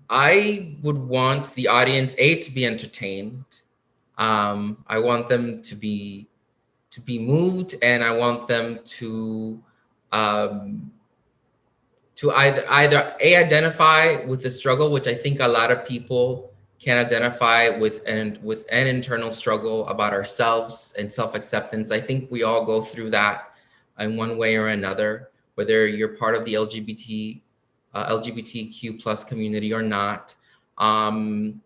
I would want the audience to be entertained. I want them to be moved, and I want them um, to either identify with the struggle, which I think a lot of people can identify with, and with an internal struggle about ourselves and self-acceptance. I think we all go through that in one way or another, whether you're part of the LGBTQ plus community or not. Um,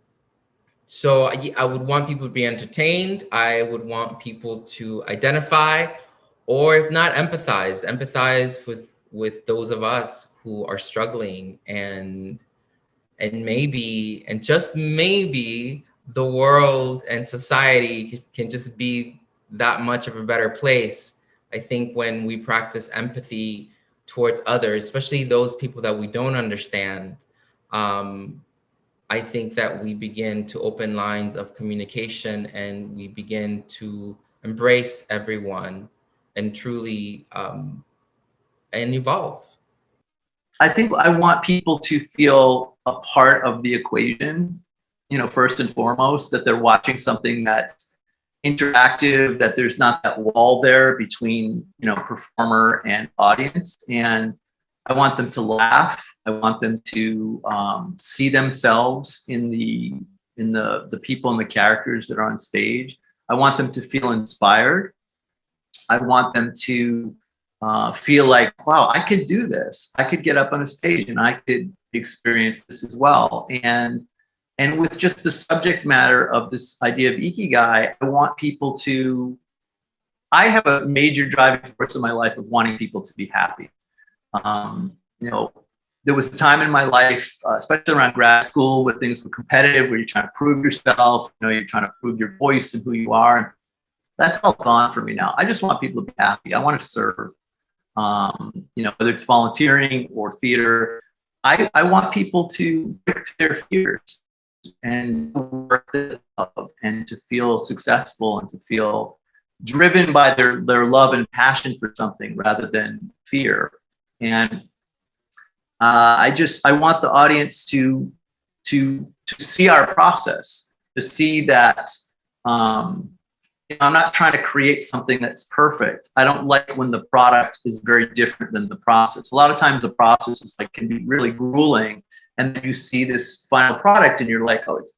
so I would want people to be entertained. I would want people to identify, or if not, empathize with those of us who are struggling, and maybe, and just maybe, the world and society can just be that much of a better place. I think when we practice empathy towards others, especially those people that we don't understand, um, I think that we begin to open lines of communication, and we begin to embrace everyone and truly and evolve. I think I want people to feel a part of the equation, first and foremost, that they're watching something that's interactive, that there's not that wall there between, performer and audience. And I want them to laugh. I want them to see themselves in the people and the characters that are on stage. I want them to feel inspired. I want them to feel like, wow, I could do this. I could get up on a stage and I could experience this as well. And with just the subject matter of this idea of ikigai, I want people to. I have a major driving force in my life of wanting people to be happy. Um, you know, there was a time in my life, especially around grad school, where things were competitive, where you're trying to prove yourself. You're trying to prove your voice and who you are. That's all gone for me now. I just want people to be happy. I want to serve. Whether it's volunteering or theater, I want people to break their fears and work it up and to feel successful and to feel driven by their love and passion for something rather than fear. And I want the audience to see our process, to see that I'm not trying to create something that's perfect. I don't like when the product is very different than the process. A lot of times the process is can be really grueling, and then you see this final product and you're like, oh, it's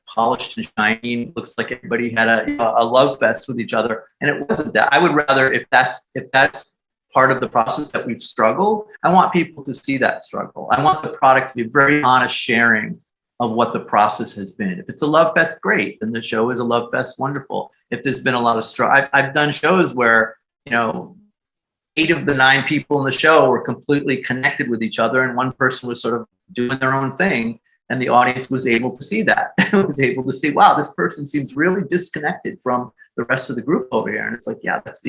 polished and shiny. It looks like everybody had a love fest with each other, and it wasn't that. I would rather, if that's part of the process that we've struggled, I want people to see that struggle. I want the product to be very honest sharing of what the process has been. If it's a love fest, great. Then the show is a love fest, wonderful. If there's been a lot of struggle, I've done shows where 8 of the 9 people in the show were completely connected with each other, and one person was sort of doing their own thing, and the audience was able to see that. Was able to see, wow, this person seems really disconnected from the rest of the group over here. And it's like, yeah, that's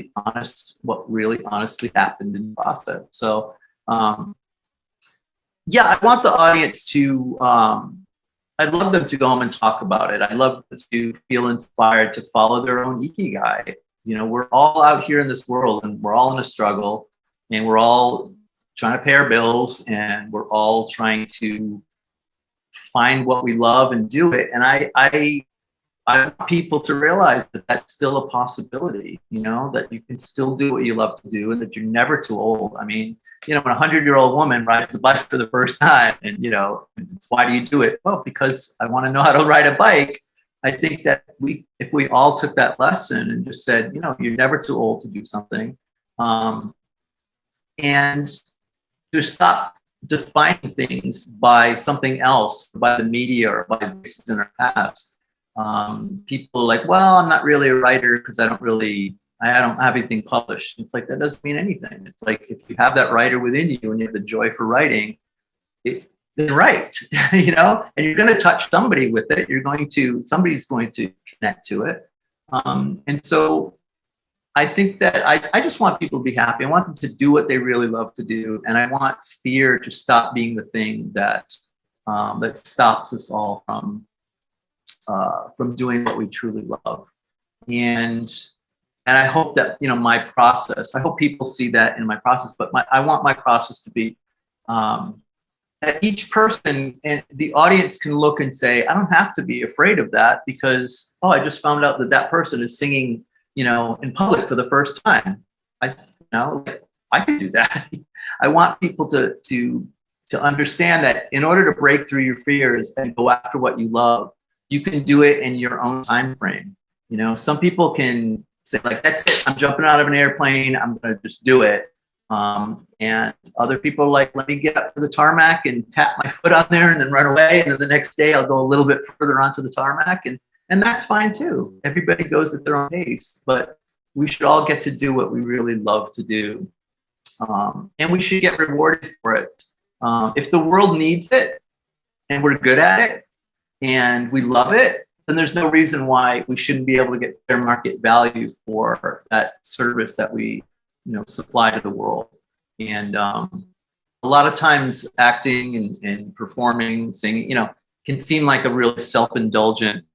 what really honestly happened in the process. So yeah, I want the audience to I'd love them to go home and talk about it. I'd love them to feel inspired to follow their own ikigai. We're all out here in this world, and we're all in a struggle, and we're all trying to pay our bills, and we're all trying to find what we love and do it. And I want people to realize that that's still a possibility, that you can still do what you love to do, and that you're never too old. I mean, when a 100-year-old woman rides a bike for the first time, and why do you do it? Well, because I want to know how to ride a bike. I think that if we all took that lesson and just said, you're never too old to do something, and just stop defining things by something else, by the media or by voices in our past. People are like, well, I'm not really a writer because I don't have anything published. It's like, that doesn't mean anything. It's like, if you have that writer within you and you have the joy for writing, then write, and you're going to touch somebody with it. Somebody's going to connect to it. And so I think that I just want people to be happy. I want them to do what they really love to do. And I want fear to stop being the thing that stops us all from doing what we truly love. And I hope that, my process, I hope people see that in my process, but I want my process to be that each person and the audience can look and say, I don't have to be afraid of that because, oh, I just found out that that person is singing, in public for the first time. I can do that. I want people to understand that in order to break through your fears and go after what you love, you can do it in your own time frame. Some people can say like, that's it, I'm jumping out of an airplane, I'm going to just do it. And other people are like, let me get up to the tarmac and tap my foot on there and then run away. And then the next day I'll go a little bit further onto the tarmac. And that's fine too. Everybody goes at their own pace, but we should all get to do what we really love to do. And we should get rewarded for it. If the world needs it and we're good at it and we love it, then there's no reason why we shouldn't be able to get fair market value for that service that we supply to the world. And a lot of times acting and performing, singing, can seem like a really self-indulgent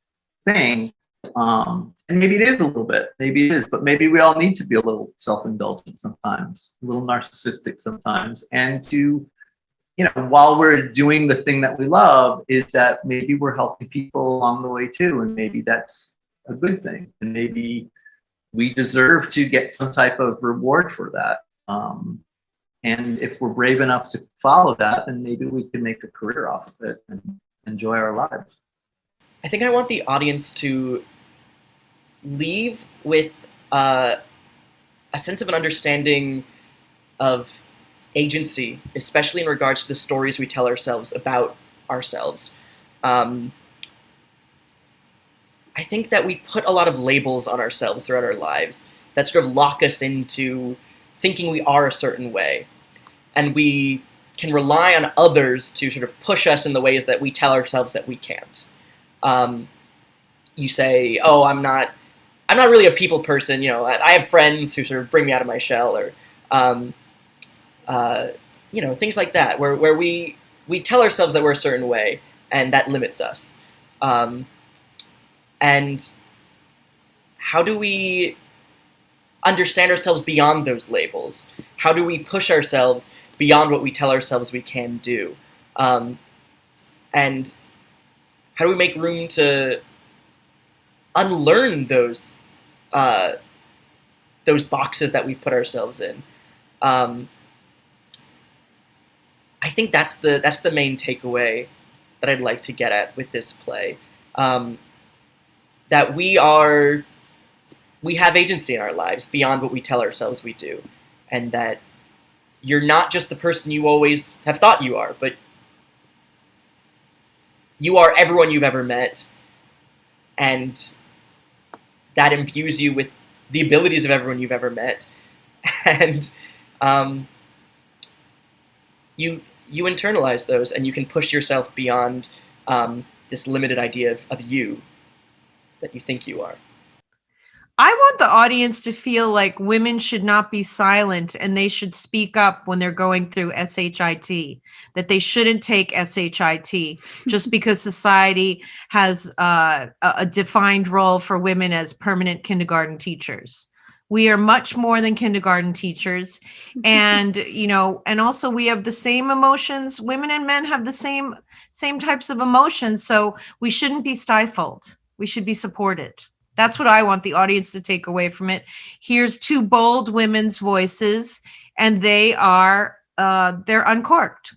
thing. And maybe it is a little bit, maybe it is, but maybe we all need to be a little self-indulgent sometimes, a little narcissistic sometimes. And to, while we're doing the thing that we love, is that maybe we're helping people along the way too. And maybe that's a good thing. And maybe we deserve to get some type of reward for that. And if we're brave enough to follow that, then maybe we can make a career off of it and enjoy our lives. I think I want the audience to leave with a sense of an understanding of agency, especially in regards to the stories we tell ourselves about ourselves. I think that we put a lot of labels on ourselves throughout our lives that sort of lock us into thinking we are a certain way. And we can rely on others to sort of push us in the ways that we tell ourselves that we can't. You say, oh, I'm not really a people person. I have friends who sort of bring me out of my shell, or things like that, where we tell ourselves that we're a certain way, and that limits us. And how do we understand ourselves beyond those labels? How do we push ourselves beyond what we tell ourselves we can do? And how do we make room to unlearn those boxes that we've put ourselves in? I think that's the main takeaway that I'd like to get at with this play. That we have agency in our lives beyond what we tell ourselves we do, and that you're not just the person you always have thought you are, but you are everyone you've ever met, and that imbues you with the abilities of everyone you've ever met, and you internalize those, and you can push yourself beyond this limited idea of you that you think you are. I want the audience to feel like women should not be silent and they should speak up when they're going through SHIT, that they shouldn't take SHIT just because society has a defined role for women as permanent kindergarten teachers. We are much more than kindergarten teachers. And, and also we have the same emotions. Women and men have the same types of emotions. So we shouldn't be stifled. We should be supported. That's what I want the audience to take away from it. Here's two bold women's voices, and they're uncorked.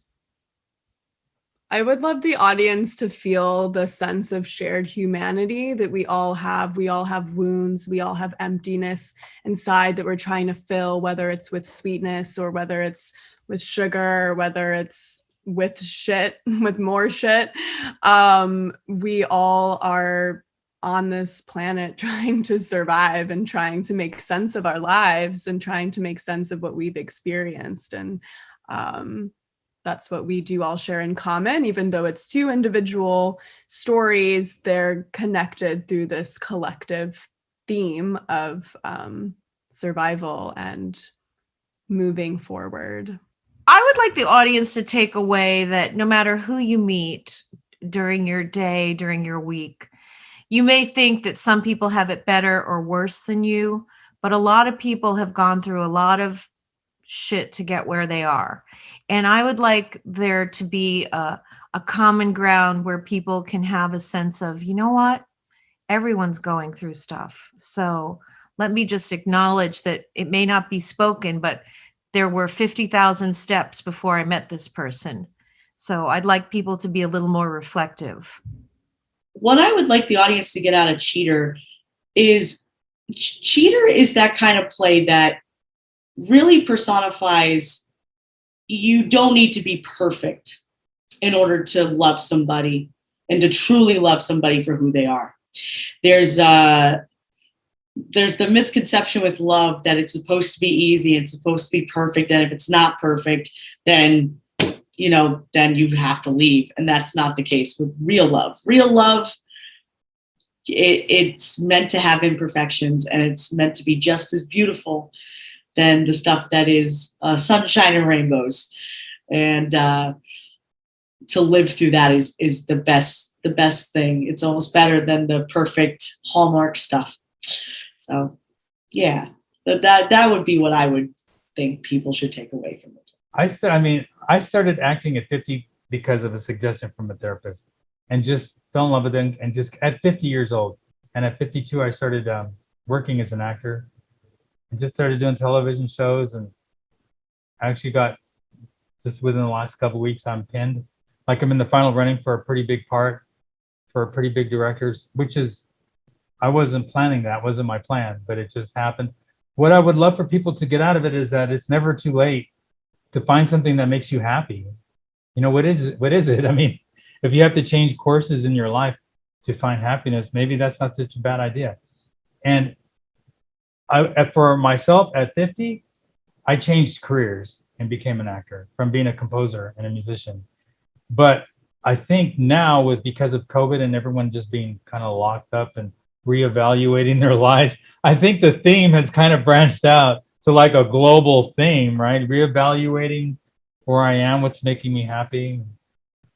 I would love the audience to feel the sense of shared humanity that we all have. We all have wounds. We all have emptiness inside that we're trying to fill, whether it's with sweetness or whether it's with sugar, or whether it's with shit, with more shit. We all are on this planet trying to survive and trying to make sense of our lives and trying to make sense of what we've experienced. And that's what we do all share in common. Even though it's two individual stories, they're connected through this collective theme of survival and moving forward. I would like the audience to take away that no matter who you meet during your day, during your week, you may think that some people have it better or worse than you, but a lot of people have gone through a lot of shit to get where they are. And I would like there to be a common ground where people can have a sense of, you know what? Everyone's going through stuff. So let me just acknowledge that it may not be spoken, but there were 50,000 steps before I met this person. So I'd like people to be a little more reflective. What I would like the audience to get out of Cheater is Cheater is that kind of play that really personifies you don't need to be perfect in order to love somebody and to truly love somebody for who they are. There's the misconception with love that it's supposed to be easy, it's supposed to be perfect, and if it's not perfect, then then you have to leave. And that's not the case with real love. Real love, it's meant to have imperfections, and it's meant to be just as beautiful than the stuff that is sunshine and rainbows. And to live through that is the best thing. It's almost better than the perfect Hallmark stuff. So yeah, that would be what I would think people should take away from it. I started acting at 50 because of a suggestion from a therapist, and just fell in love with it. And just at 50 years old, and at 52, I started working as an actor, and just started doing television shows. And I actually got, just within the last couple of weeks, I'm pinned. Like I'm in the final running for a pretty big part for pretty big directors, which is, I wasn't planning that, wasn't my plan, but it just happened. What I would love for people to get out of it is that it's never too late to find something that makes you happy. What is it? I mean, if you have to change courses in your life to find happiness, maybe that's not such a bad idea. And for myself at 50, I changed careers and became an actor from being a composer and a musician. But I think now, because of COVID and everyone just being kind of locked up and reevaluating their lives, I think the theme has kind of branched out to like a global theme, right? Reevaluating where I am, what's making me happy.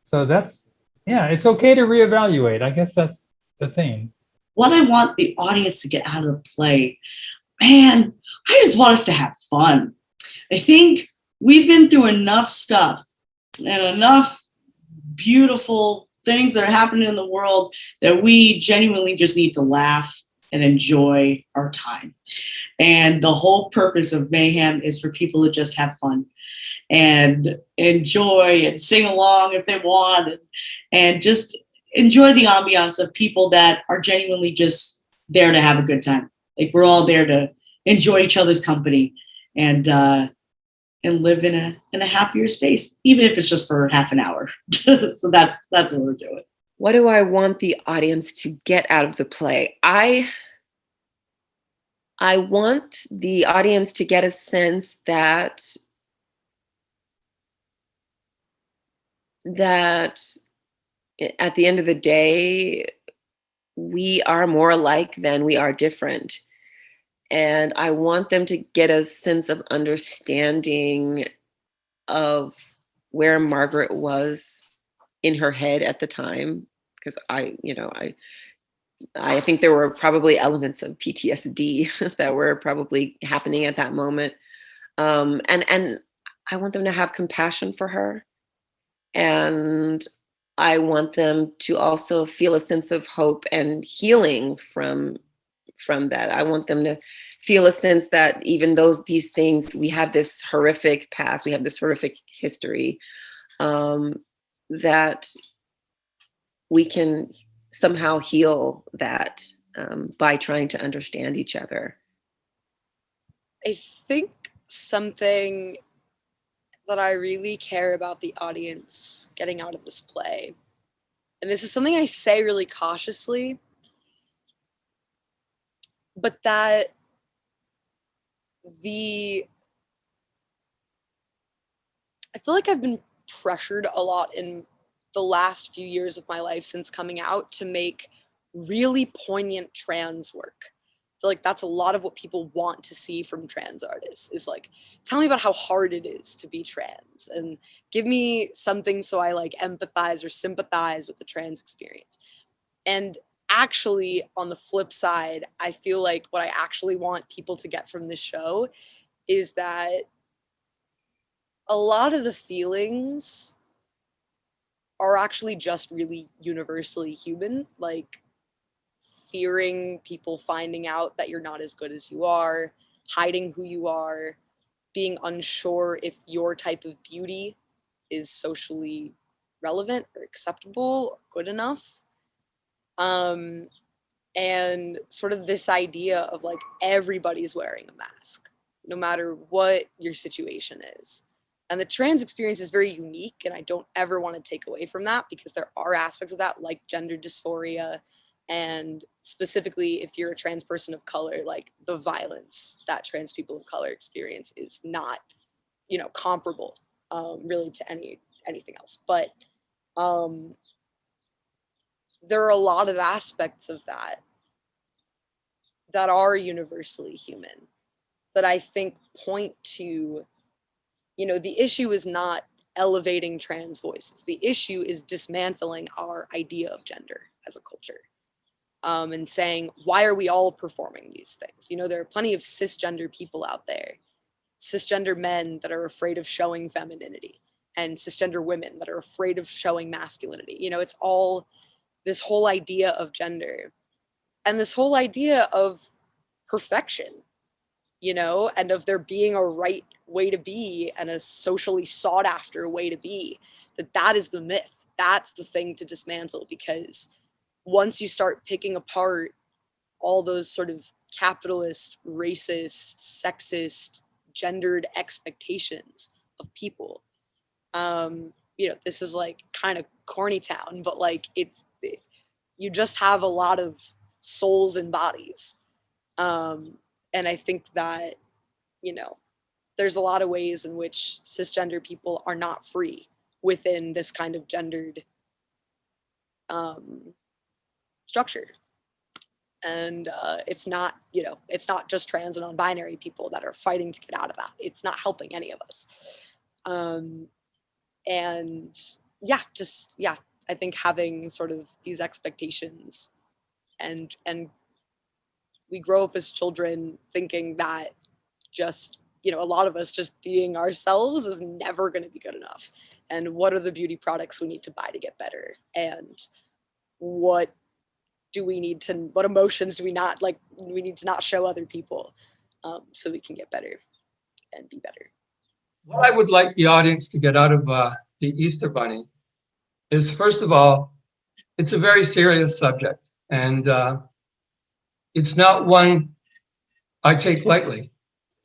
So it's okay to reevaluate. I guess that's the thing. What I want the audience to get out of the play, man, I just want us to have fun. I think we've been through enough stuff and enough beautiful things that are happening in the world that we genuinely just need to laugh and enjoy our time. And the whole purpose of Mayhem is for people to just have fun and enjoy and sing along if they want, and just enjoy the ambiance of people that are genuinely just there to have a good time. Like we're all there to enjoy each other's company and live in a happier space, even if it's just for half an hour. So that's what we're doing. What do I want the audience to get out of the play? I want the audience to get a sense that at the end of the day, we are more alike than we are different. And I want them to get a sense of understanding of where Margaret was in her head at the time, because I think there were probably elements of PTSD that were probably happening at that moment. And I want them to have compassion for her. And I want them to also feel a sense of hope and healing from that. I want them to feel a sense that even though these things, we have this horrific past, we have this horrific history, that we can somehow heal that by trying to understand each other. I think something that I really care about the audience getting out of this play, and this is something I say really cautiously, but that I feel like I've been pressured a lot in the last few years of my life since coming out to make really poignant trans work. I feel like that's a lot of what people want to see from trans artists, is like, tell me about how hard it is to be trans and give me something so I like empathize or sympathize with the trans experience. And actually, on the flip side, I feel like what I actually want people to get from this show is that a lot of the feelings are actually just really universally human, like fearing people finding out that you're not as good as you are, hiding who you are, being unsure if your type of beauty is socially relevant or acceptable or good enough. And sort of this idea of like everybody's wearing a mask, no matter what your situation is. And the trans experience is very unique, and I don't ever want to take away from that, because there are aspects of that, like gender dysphoria, and specifically if you're a trans person of color, like the violence that trans people of color experience is not, you know, comparable really to anything else. But there are a lot of aspects of that that are universally human that I think point to, you know, the issue is not elevating trans voices. The issue is dismantling our idea of gender as a culture, and saying, why are we all performing these things? You know, there are plenty of cisgender people out there, cisgender men that are afraid of showing femininity, and cisgender women that are afraid of showing masculinity. You know, it's all this whole idea of gender and this whole idea of perfection, you know, and of there being a right way to be and a socially sought after way to be, that is the myth. That's the thing to dismantle, because once you start picking apart all those sort of capitalist, racist, sexist, gendered expectations of people, you know, this is like kind of corny town, but like you just have a lot of souls and bodies. And I think that, you know, there's a lot of ways in which cisgender people are not free within this kind of gendered structure. And it's not, you know, it's not just trans and non-binary people that are fighting to get out of that. It's not helping any of us. And yeah, just, yeah, I think having sort of these expectations, and we grow up as children thinking that just, you know, a lot of us just being ourselves is never going to be good enough. And what are the beauty products we need to buy to get better? And what emotions do we not, like, we need to not show other people so we can get better and be better. What I would like the audience to get out of the Easter Bunny is, first of all, it's a very serious subject, and it's not one I take lightly.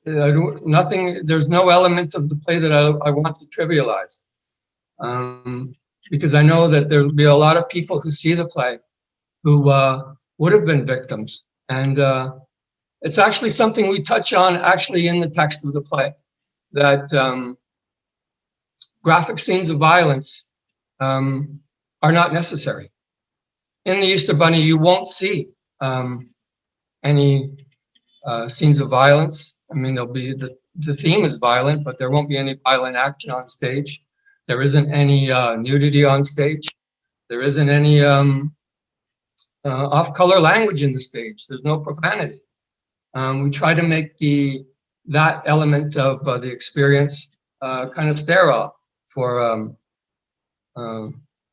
There's no element of the play that I want to trivialize, because I know that there'll be a lot of people who see the play who would have been victims. And it's actually something we touch on actually in the text of the play, that graphic scenes of violence are not necessary. In the Easter Bunny, you won't see any scenes of violence. I mean, there'll be, the theme is violent, but there won't be any violent action on stage. There isn't any nudity on stage. There isn't any off-color language in the stage. There's no profanity. We try to make that element of the experience kind of sterile for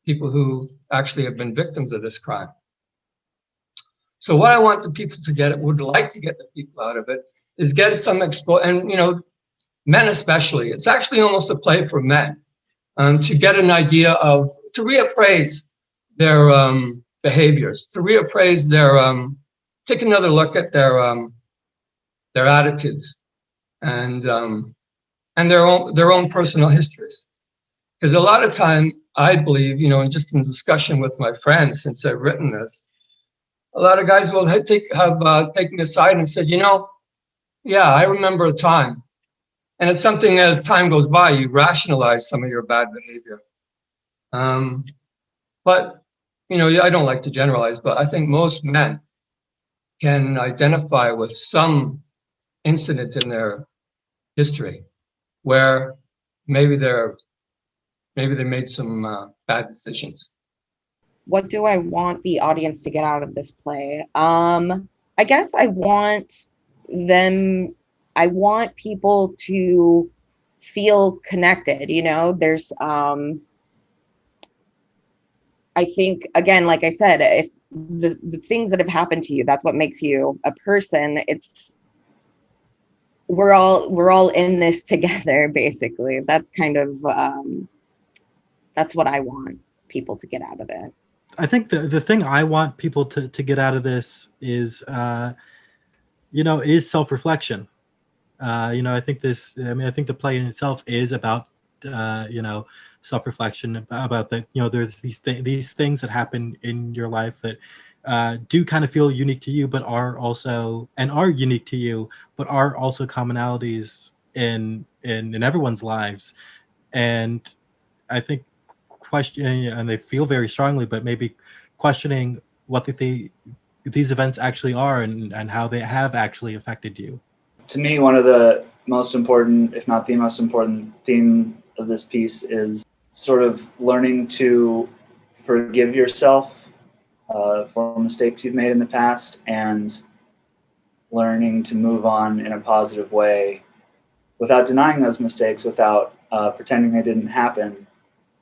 people who actually have been victims of this crime. So what I want the people to get, would like to get the people out of it, is get some and, you know, men especially. It's actually almost a play for men, to get an idea of, to reappraise their behaviors, to reappraise their, take another look at their attitudes and their own personal histories. Because a lot of time, I believe, you know, and just in discussion with my friends since I've written this, a lot of guys will have taken me aside and said, you know, yeah, I remember a time. And it's something, as time goes by, you rationalize some of your bad behavior. But, you know, I don't like to generalize, but I think most men can identify with some incident in their history where maybe they made some bad decisions. What do I want the audience to get out of this play? I guess I want people to feel connected. You know, there's I think, again, like I said, if the things that have happened to you, that's what makes you a person. It's we're all in this together, basically. That's kind of that's what I want people to get out of it. I think the thing I want people to get out of this is is self-reflection. I think I think the play in itself is about self-reflection, about that, there's these things that happen in your life that do kind of feel unique to you, but are unique to you, but are also commonalities in everyone's lives. And I think questioning, and they feel very strongly, but maybe questioning what these events actually are, and how they have actually affected you. To me, one of the most important, if not the most important theme of this piece is sort of learning to forgive yourself for mistakes you've made in the past, and learning to move on in a positive way without denying those mistakes, without pretending they didn't happen,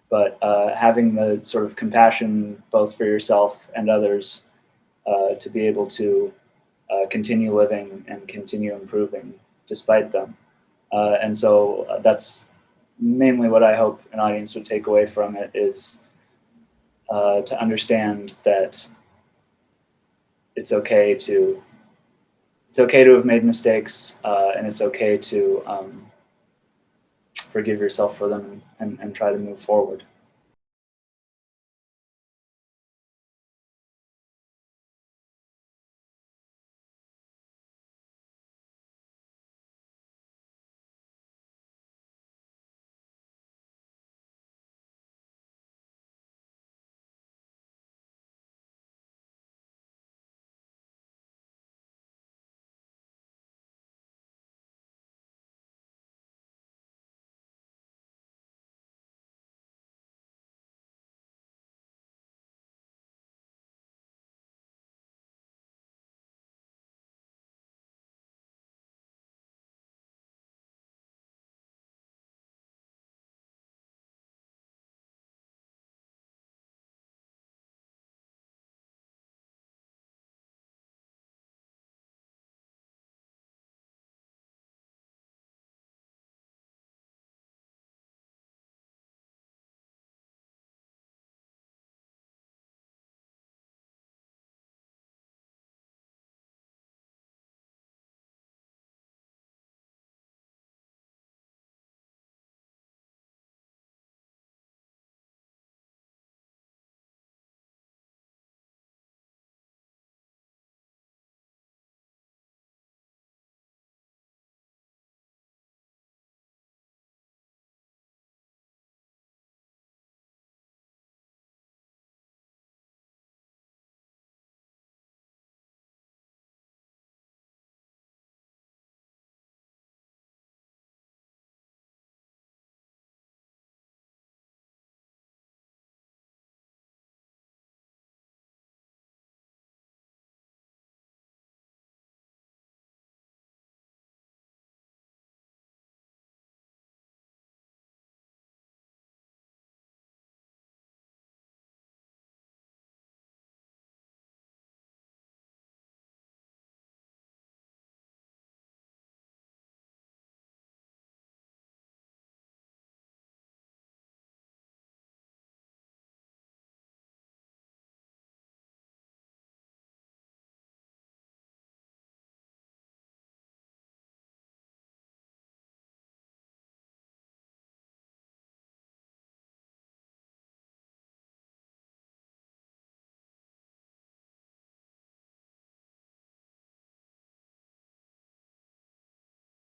but having the sort of compassion both for yourself and others to be able to continue living and continue improving despite them. And so that's mainly what I hope an audience would take away from it, is to understand that it's okay to have made mistakes, and it's okay to forgive yourself for them and try to move forward.